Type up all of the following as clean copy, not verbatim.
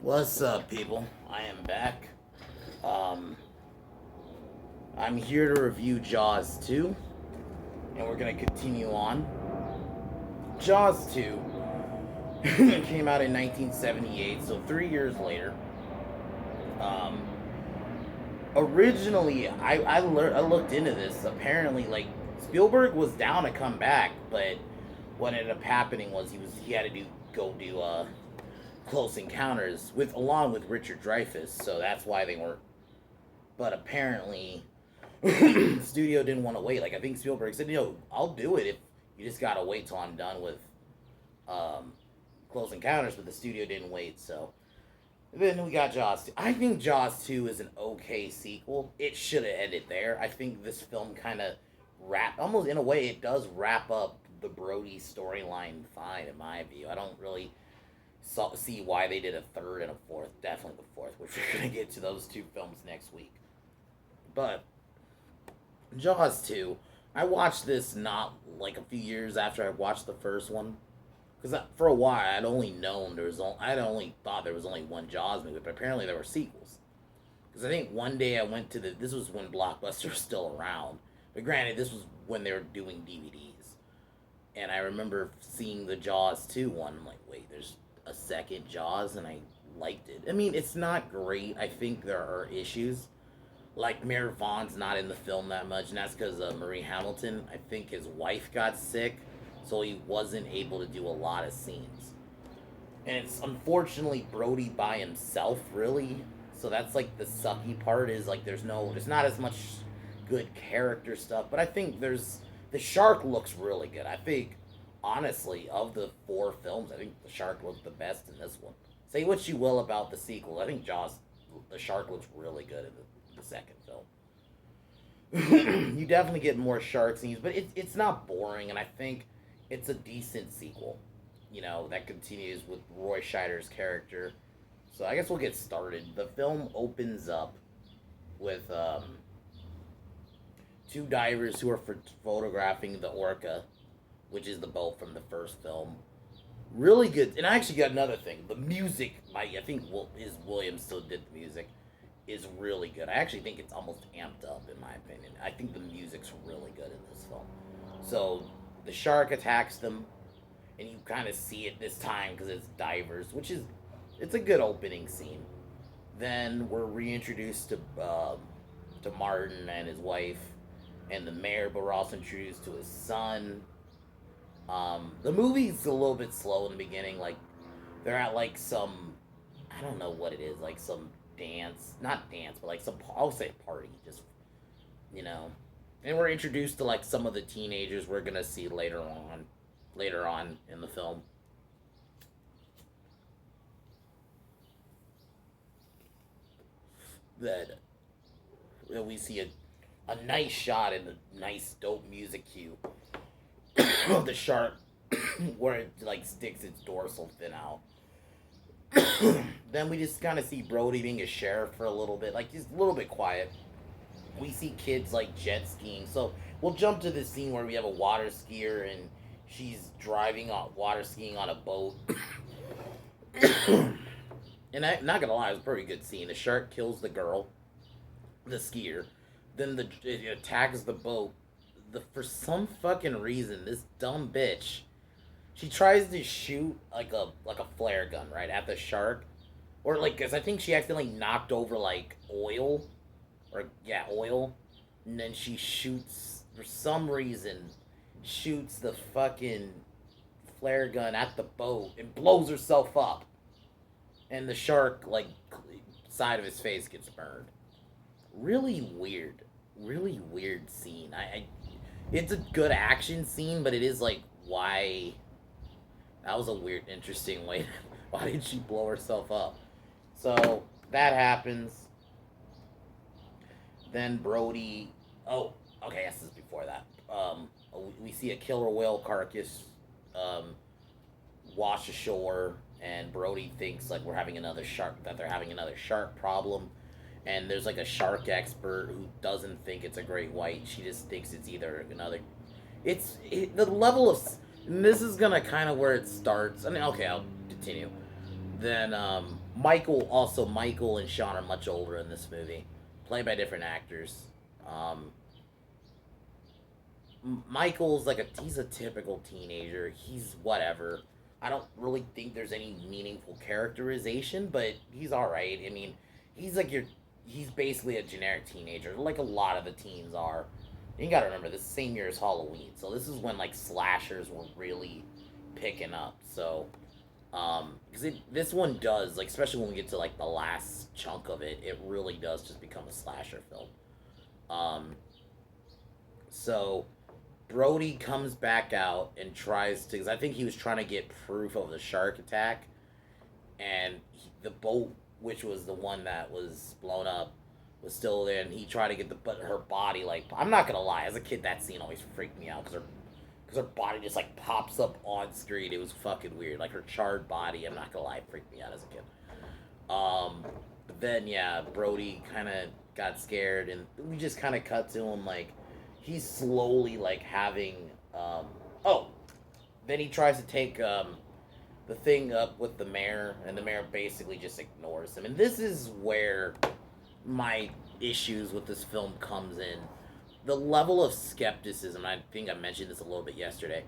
What's up, people? I am back. Um, I'm here to review Jaws 2, and we're gonna continue on. Jaws 2 came out in 1978, so 3 years later. Um, Originally, I looked into this. Apparently, like Spielberg was down to come back, but what ended up happening was he had to do Close Encounters with along with Richard Dreyfuss, so that's why they weren't. But apparently, the studio didn't want to wait. Like I think Spielberg said, I'll do it if you just gotta wait till I'm done with um, Close Encounters. But the studio didn't wait, so then we got Jaws 2. I think Jaws 2 is an okay sequel. It should have ended there. I think this film kind of almost in a way, it does wrap up the Brody storyline fine, in my view. I don't really see why they did a third and a fourth. Definitely the fourth, which we're going to get to those two films next week. But Jaws 2, I watched this not like a few years after I watched the first one. Because for a while I'd only known I'd only thought there was only one Jaws movie, but apparently there were sequels. Because I think one day I went to this was when Blockbuster was still around. But granted, this was when they were doing DVDs. And I remember seeing the Jaws 2 one. I'm like, wait, there's a second Jaws? And I liked it. I mean, it's not great. I think there are issues. Like, Mayor Vaughn's not in the film that much, and that's because Marie Hamilton, I think his wife got sick, so he wasn't able to do a lot of scenes. And it's unfortunately Brody by himself, really. So that's like the sucky part is like there's not as much good character stuff, but I think the shark looks really good. I think honestly of the four films, I think the shark looked the best in this one. Say what you will about the sequel, I think the shark looks really good in the second film. You definitely get more shark scenes, but it's not boring, and I think it's a decent sequel. That continues with Roy Scheider's character. So I guess we'll get started. The film opens up with two divers who are photographing the orca, which is the boat from the first film. Really good. And I actually got another thing. The music, I think Williams still did the music, is really good. I actually think it's almost amped up, in my opinion. I think the music's really good in this film. So the shark attacks them, and you kind of see it this time because it's divers, it's a good opening scene. Then we're reintroduced to Martin and his wife and the mayor, but we're also introduced to his son. The movie's a little bit slow in the beginning. Like they're at like some, I don't know what it is, like some not dance, but like some, I'll say party, just you know. And we're introduced to like some of the teenagers we're gonna see later on in the film. That we see a nice shot and a nice dope music cue of the shark where it like sticks its dorsal fin out. Then we just kind of see Brody being a sheriff for a little bit, like just a little bit quiet. We see kids like jet skiing. So we'll jump to this scene where we have a water skier and she's driving on water skiing on a boat. And I'm not gonna lie, it was a pretty good scene. The shark kills the girl, the skier. Then it attacks the boat. For some fucking reason, this dumb bitch, she tries to shoot like a flare gun right at the shark, or like, cause I think she accidentally knocked over like oil, oil, and then she shoots for some reason, shoots the fucking flare gun at the boat and blows herself up, and the shark like side of his face gets burned. Really weird scene. It's a good action scene, but it is like, why? That was a weird, interesting way. Why did she blow herself up? So that happens. Then Brody. Oh, okay. Yes, this is before that. We see a killer whale carcass wash ashore, and Brody thinks like they're having another shark problem. And there's like a shark expert who doesn't think it's a great white. She just thinks it's either another. The level of. And this is gonna kind of where it starts. I mean, okay, I'll continue. Then Michael and Sean are much older in this movie, played by different actors. Um, Michael's like he's a typical teenager. He's whatever. I don't really think there's any meaningful characterization, but he's all right. I mean, he's like your he's basically a generic teenager, like a lot of the teens are. You gotta remember this same year as Halloween, so this is when like slashers were really picking up. So, because this one does like, especially when we get to like the last chunk of it, it really does just become a slasher film. Um, so Brody comes back out and tries to, because I think he was trying to get proof of the shark attack, and the boat, which was the one that was blown up, was still there, and he tried to get but her body, like, I'm not gonna lie, as a kid, that scene always freaked me out because her body just like pops up on screen. It was fucking weird, like her charred body. I'm not gonna lie, it freaked me out as a kid. But then yeah, Brody kind of got scared, and we just kind of cut to him like he's slowly like having. Oh, then he tries to take the thing up with the mayor, and the mayor basically just ignores him. And this is where my issues with this film comes in. The level of skepticism, I think I mentioned this a little bit yesterday,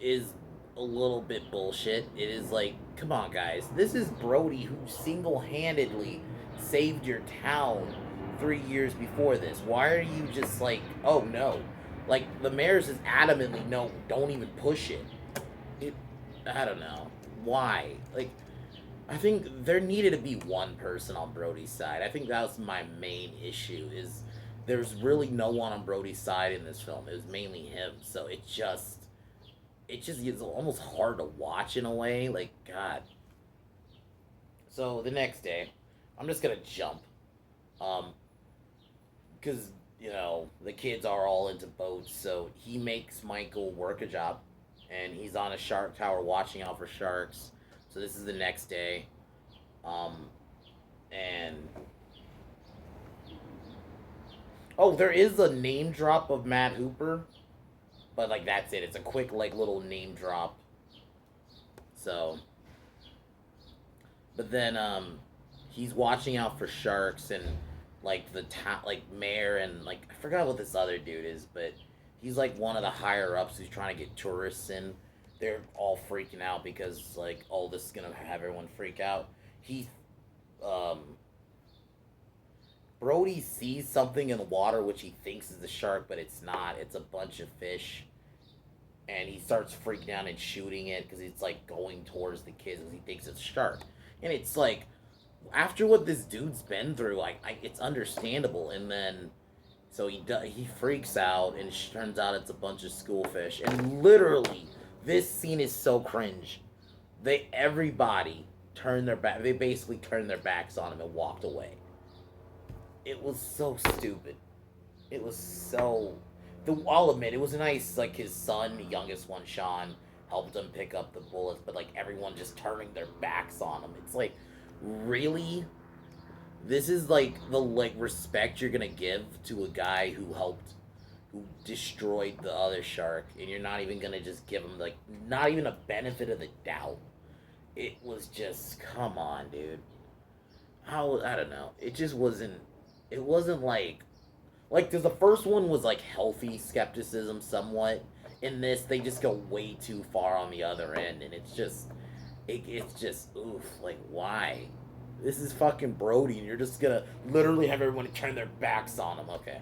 is a little bit bullshit. It is like, come on, guys. This is Brody who single handedly saved your town 3 years before this. Why are you just like, oh no? Like, the mayor's is adamantly, no, don't even push it. It, I don't know. Why? Like, I think there needed to be one person on Brody's side. I think that was my main issue, is there's really no one on Brody's side in this film. It was mainly him. So it just gets almost hard to watch in a way. Like, God. So the next day, I'm just gonna jump, um, because the kids are all into boats. So he makes Michael work a job, and he's on a shark tower watching out for sharks. So this is the next day, um, and oh, there is a name drop of Matt Hooper, but like that's it. It's a quick like little name drop. So but then he's watching out for sharks, and like the like mayor, and like I forgot what this other dude is, but he's like one of the higher ups who's trying to get tourists in. They're all freaking out because like, oh, this is gonna have everyone freak out. He um Brody sees something in the water which he thinks is a shark, but it's not. It's a bunch of fish, and he starts freaking out and shooting it because it's like going towards the kids because he thinks it's a shark. And it's like, after what this dude's been through, it's understandable. And then so he freaks out, and it turns out it's a bunch of schoolfish. And literally, this scene is so cringe. Everybody turned their back. They basically turned their backs on him and walked away. It was so stupid. It was so. I'll admit, it was nice. Like his son, the youngest one, Sean, helped him pick up the bullets, but like everyone just turning their backs on him. It's like, really, this is like the like respect you're gonna give to a guy who destroyed the other shark, and you're not even gonna just give him like not even a benefit of the doubt. It was just, come on, dude. How, I don't know. It just wasn't. It wasn't like because the first one was like healthy skepticism somewhat. In this, they just go way too far on the other end, and it's just oof. Like, why? This is fucking Brody, and you're just gonna literally have everyone turn their backs on him. Okay,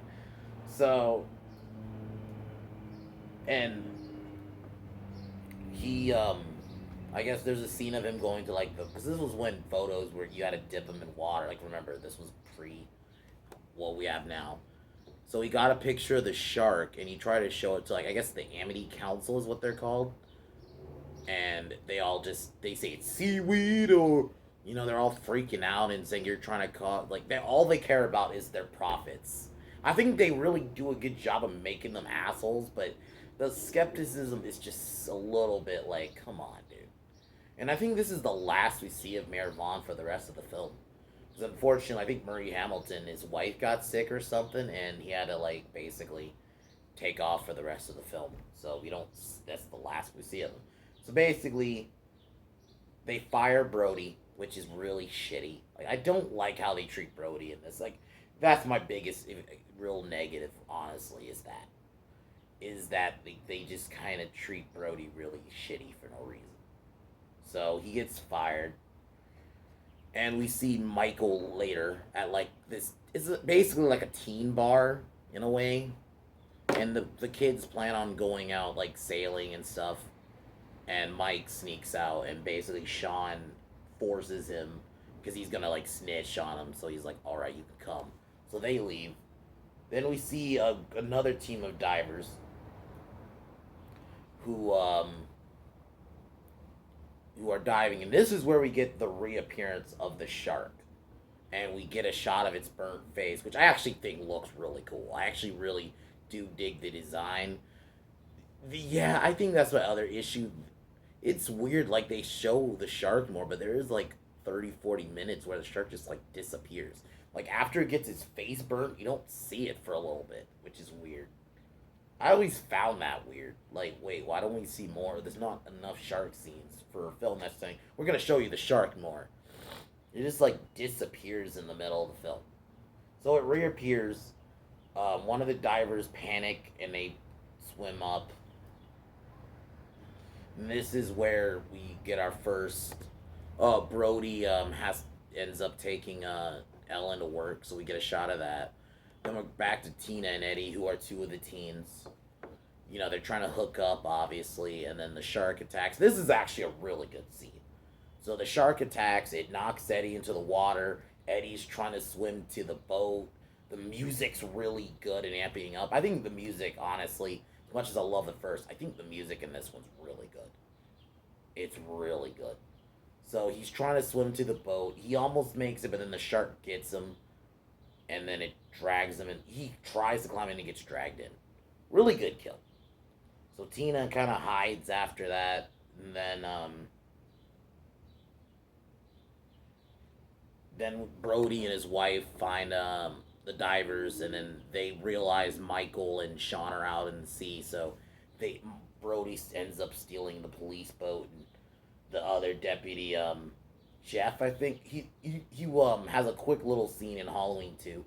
so and he I guess there's a scene of him going to like because this was when photos where you had to dip him in water. Like, remember, this was pre what we have now. So he got a picture of the shark, and he tried to show it to like, I guess the Amity Council is what they're called, and they say it's seaweed, or they're all freaking out and saying you're trying to call, like, all they care about is their profits. I think they really do a good job of making them assholes, but the skepticism is just a little bit like, come on, dude. And I think this is the last we see of Mayor Vaughn for the rest of the film. Because unfortunately, I think Murray Hamilton, his wife got sick or something, and he had to like basically take off for the rest of the film. So we don't. That's the last we see of him. So basically, They fire Brody, which is really shitty. Like, I don't like how they treat Brody in this. Like, that's my biggest real negative, honestly, is that they just kind of treat Brody really shitty for no reason. So he gets fired, and we see Michael later at like this. It's basically like a teen bar in a way, and the kids plan on going out like sailing and stuff, and Mike sneaks out, and basically Sean forces him because he's gonna like snitch on him. So he's like, "All right, you can come." So they leave. Then we see another team of divers who who are diving, and this is where we get the reappearance of the shark, and we get a shot of its burnt face, which I actually think looks really cool. I actually really do dig the design. Yeah, I think that's my other issue. It's weird, like they show the shark more, but there is like 30, 40 minutes where the shark just like disappears. Like after it gets its face burnt, you don't see it for a little bit, which is weird. I always found that weird. Like, wait, why don't we see more? There's not enough shark scenes for a film that's saying we're gonna show you the shark more. It just like disappears in the middle of the film. So it reappears. One of the divers panic and they swim up. And this is where we get our first. Brody has ends up taking Ellen to work, so we get a shot of that. Then we're back to Tina and Eddie, who are two of the teens. You know, they're trying to hook up, obviously, and then the shark attacks. This is actually a really good scene. So the shark attacks, it knocks Eddie into the water. Eddie's trying to swim to the boat. The music's really good and amping up. I think the music, honestly, as much as I love the first, I think the music in this one's really good. It's really good. So he's trying to swim to the boat. He almost makes it, but then the shark gets him, and then it drags him, and he tries to climb in and gets dragged in. Really good kill. So Tina kind of hides after that, and then Brody and his wife find the divers, and then they realize Michael and Sean are out in the sea. So they Brody ends up stealing the police boat, and the other deputy, Jeff, I think he has a quick little scene in Halloween too.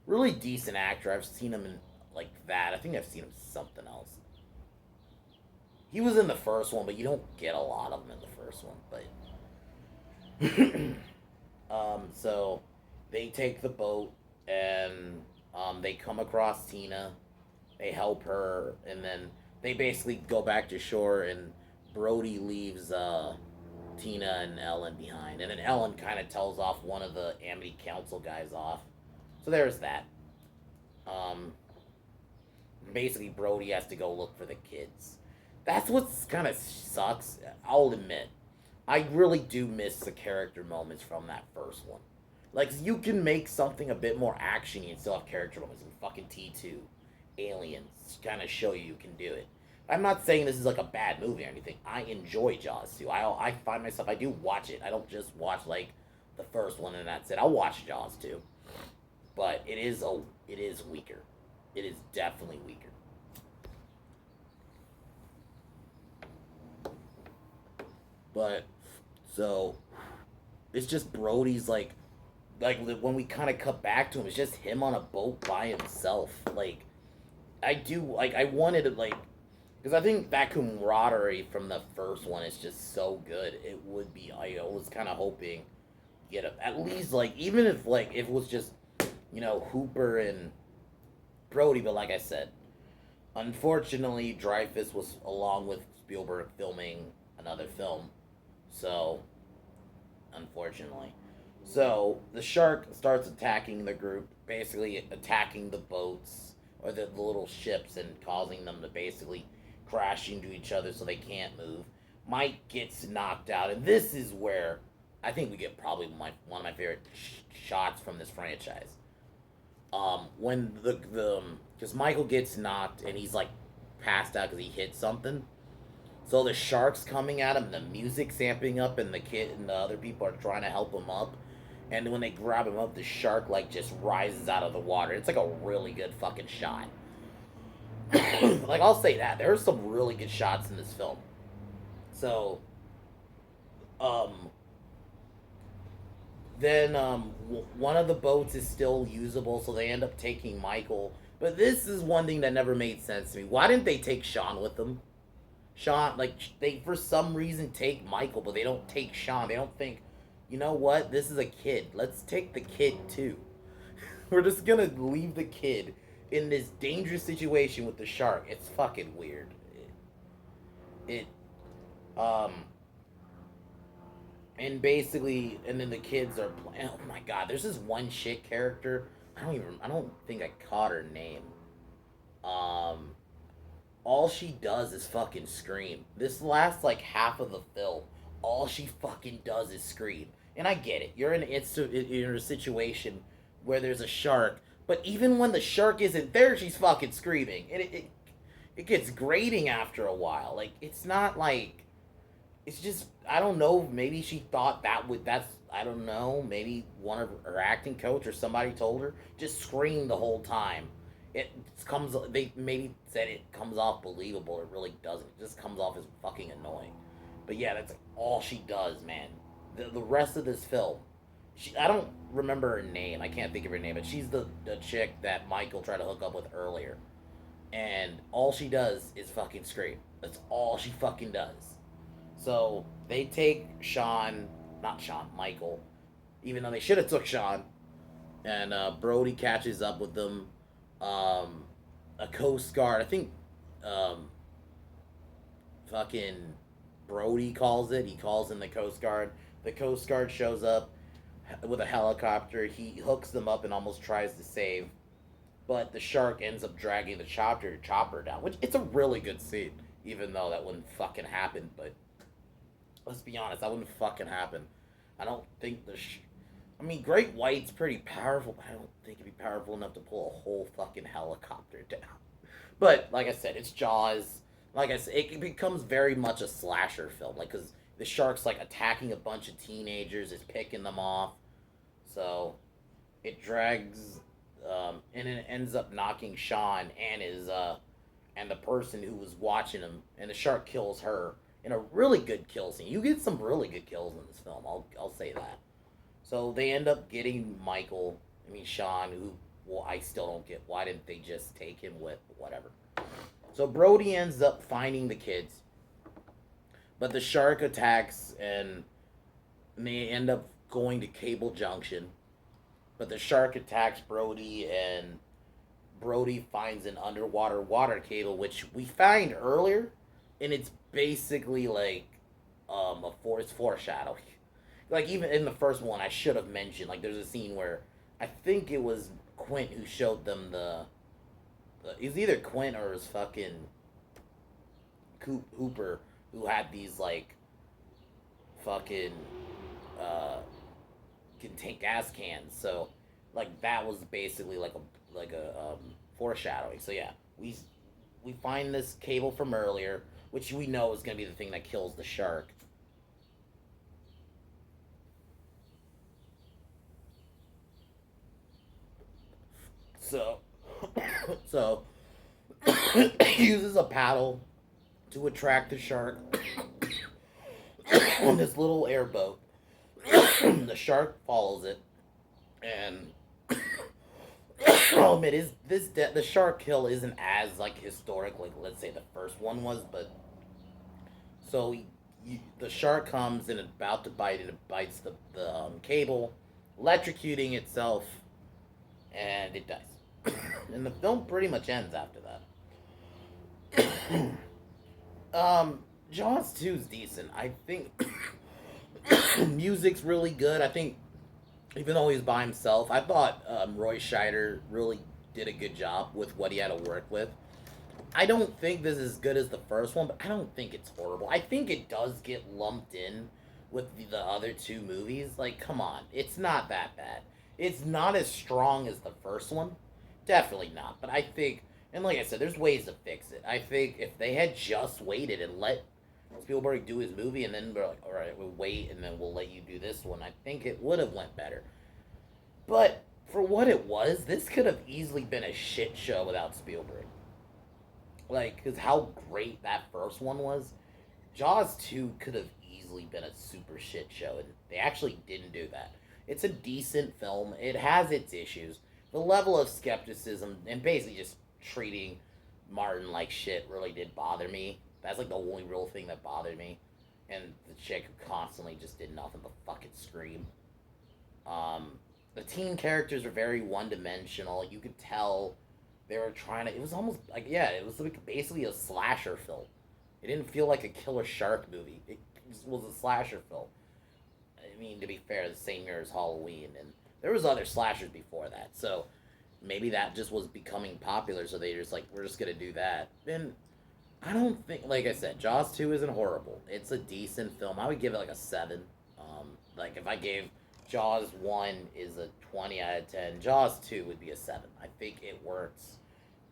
Really decent actor. I've seen him in like that. I think I've seen him something else. He was in the first one, but you don't get a lot of him in the first one. But so they take the boat and they come across Tina. They help her, and then they basically go back to shore. And Brody leaves Tina and Ellen behind, and then Ellen kind of tells off one of the Amity Council guys off. So there's that. Um, Basically, Brody has to go look for the kids. That's what kind of sucks. I'll admit, I really do miss the character moments from that first one. Like, you can make something a bit more actiony and still have character moments. In fucking T2, Aliens, kind of show you can do it. I'm not saying this is like a bad movie or anything. I enjoy Jaws too. I find myself, I do watch it. I don't just watch like the first one and that's it. I'll watch Jaws too, but it is weaker. It is definitely weaker. But so it's just Brody's like when we kind of cut back to him, it's just him on a boat by himself. Like I do like I wanted to like because I think that camaraderie from the first one is just so good. It would be. I was kind of hoping get at least like even if like if it was just Hooper and Brody, but like I said, unfortunately Dreyfuss was along with Spielberg filming another film, so unfortunately. So the shark starts attacking the group, basically attacking the boats or the little ships and causing them to basically crash into each other so they can't move. Mike gets knocked out, and this is where I think we get probably one of my favorite shots from this franchise. When the because Michael gets knocked and he's like passed out because he hit something. So the shark's coming at him, and the music's amping up, and the kid and the other people are trying to help him up. And when they grab him up, the shark like just rises out of the water. It's like a really good fucking shot. Like I'll say that there are some really good shots in this film. So Um, then one of the boats is still usable, so they end up taking Michael. But this is one thing that never made sense to me. Why didn't they take Sean with them? Sean, like they for some reason take Michael, but they don't take Sean. They don't think, you know what? This is a kid. Let's take the kid too. We're just gonna leave the kid in this dangerous situation with the shark. It's fucking weird. It um and basically, and then the kids are playing. Oh my god, there's this one shit character. I don't think I caught her name. Um, all she does is fucking scream. This last like half of the film, all she fucking does is scream. And I get it. You're in a situation where there's a shark, but even when the shark isn't there, she's fucking screaming, and it gets grating after a while. Like it's not like it's just I don't know. Maybe she thought that's I don't know. Maybe one of her acting coach or somebody told her just scream the whole time. It comes. They maybe said it comes off believable. It really doesn't. It just comes off as fucking annoying. But yeah, that's like all she does, man. The rest of this film, I don't remember her name. I can't think of her name, but she's the chick that Michael tried to hook up with earlier, and all she does is fucking scream. That's all she fucking does. So they take Sean, not Sean, Michael, even though they should have took Sean, and Brody catches up with them. Um, a Coast Guard, I think, um, fucking Brody calls it. He calls in the Coast Guard. The Coast Guard shows up with a helicopter. He hooks them up and almost tries to save, but the shark ends up dragging the chopper down, which it's a really good scene, even though that wouldn't fucking happen. But let's be honest, that wouldn't fucking happen. I don't think I mean, Great White's pretty powerful, but I don't think it'd be powerful enough to pull a whole fucking helicopter down. But like I said, it's Jaws. Like I said, it becomes very much a slasher film, like because the shark's like attacking a bunch of teenagers, is picking them off. So it drags, and it ends up knocking Sean and the person who was watching him, and the shark kills her in a really good kill scene. You get some really good kills in this film. I'll say that. So they end up getting Michael. I mean Sean, who well I still don't get why didn't they just take him with whatever. So Brody ends up finding the kids, but the shark attacks and they end up going to Cable Junction. But the shark attacks Brody, and Brody finds an underwater water cable, which we find earlier, and it's basically like it's foreshadowing. Like even in the first one, I should have mentioned like there's a scene where I think it was Quint who showed them it was either Quint or it was fucking Hooper who had these like fucking uh contain gas cans. So like that was basically like a foreshadowing. So yeah, we find this cable from earlier, which we know is gonna be the thing that kills the shark. So so he uses a paddle to attract the shark on this little airboat. The shark follows it, and it is the shark kill isn't as like historic like let's say the first one was, but so the shark comes and it's about to bite and it bites the cable, electrocuting itself, and it dies. And the film pretty much ends after that. Jaws 2 is decent. I think music's really good. I think even though he's by himself, I thought Roy Scheider really did a good job with what he had to work with. I don't think this is as good as the first one, but I don't think it's horrible. I think it does get lumped in with the other two movies. Like, come on, it's not that bad. It's not as strong as the first one, definitely not. But I think, and like I said, there's ways to fix it. I think if they had just waited and let Spielberg do his movie, and then we're like, all right, we'll wait, and then we'll let you do this one, I think it would have went better. But for what it was, this could have easily been a shit show without Spielberg. Like, because how great that first one was, Jaws 2 could have easily been a super shit show, and they actually didn't do that. It's a decent film. It has its issues. The level of skepticism and basically just treating Martin like shit really did bother me. That's like the only real thing that bothered me. And the chick who constantly just did nothing but fucking scream. The teen characters are very one dimensional. You could tell they were trying to. It was almost like, yeah, it was like basically a slasher film. It didn't feel like a killer shark movie. It was a slasher film. I mean, to be fair, the same year as Halloween, and there was other slashers before that. So maybe that just was becoming popular. So they just like, we're just gonna do that. And I don't think, like I said, Jaws 2 isn't horrible. It's a decent film. I would give it like a 7. Like if I gave Jaws 1 is a 20 out of 10, Jaws 2 would be a 7. I think it works.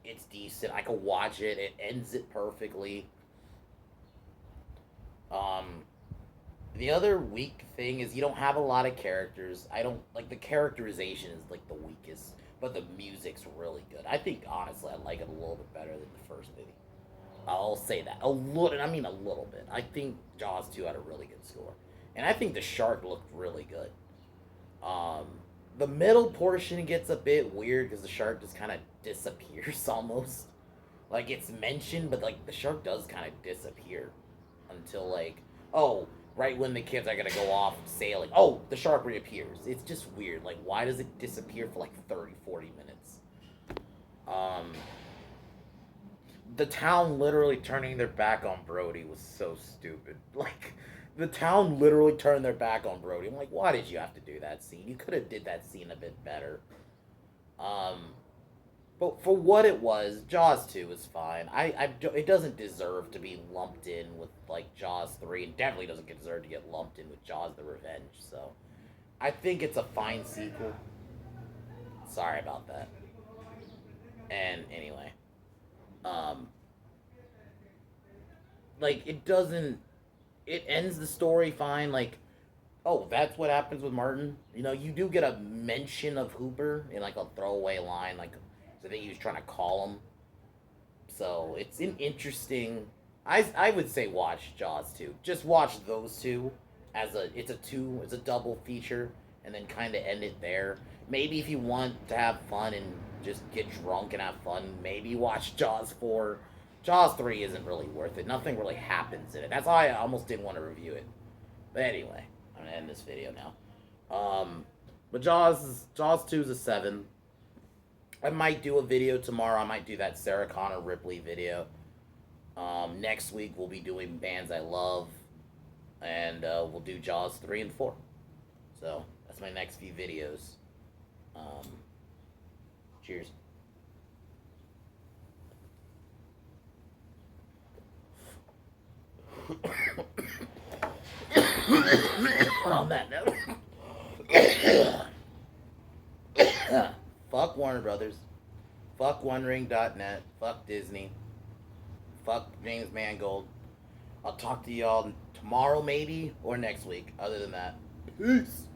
It's decent. I could watch it. It ends it perfectly. The other weak thing is you don't have a lot of characters. I don't, like, the characterization is like the weakest, but the music's really good. I think honestly I like it a little bit better than the first movie. I'll say that. A little, I mean a little bit. I think Jaws 2 had a really good score. And I think the shark looked really good. Um, the middle portion gets a bit weird because the shark just kind of disappears almost. Like, it's mentioned, but, like, the shark does kind of disappear until, like, oh, right when the kids are going to go off sailing. Oh, the shark reappears. It's just weird. Like, why does it disappear for, like, 30, 40 minutes? The town literally turning their back on Brody was so stupid. Like, the town literally turned their back on Brody. I'm like, why did you have to do that scene? You could have did that scene a bit better. But for what it was, Jaws 2 was fine. It doesn't deserve to be lumped in with, like, Jaws 3, and definitely doesn't deserve to get lumped in with Jaws the Revenge, so I think it's a fine sequel. Sorry about that. And anyway, like, it ends the story fine, like, oh, that's what happens with Martin. You know, you do get a mention of Hooper in, like, a throwaway line, like, I think he was trying to call him. So it's an interesting. I would say watch Jaws 2. Just watch those two as it's a double feature, and then kind of end it there. Maybe if you want to have fun and just get drunk and have fun, maybe watch Jaws 4. Jaws 3 isn't really worth it. Nothing really happens in it. That's why I almost didn't want to review it. But anyway, I'm gonna end this video now. But Jaws 2 is a 7. I might do a video tomorrow. I might do that Sarah Connor Ripley video. Next week we'll be doing bands I love, and we'll do Jaws 3 and 4. So that's my next few videos. Cheers. On that note. Fuck Warner Brothers. Fuck OneRing.net. Fuck Disney. Fuck James Mangold. I'll talk to y'all tomorrow maybe, or next week. Other than that, peace.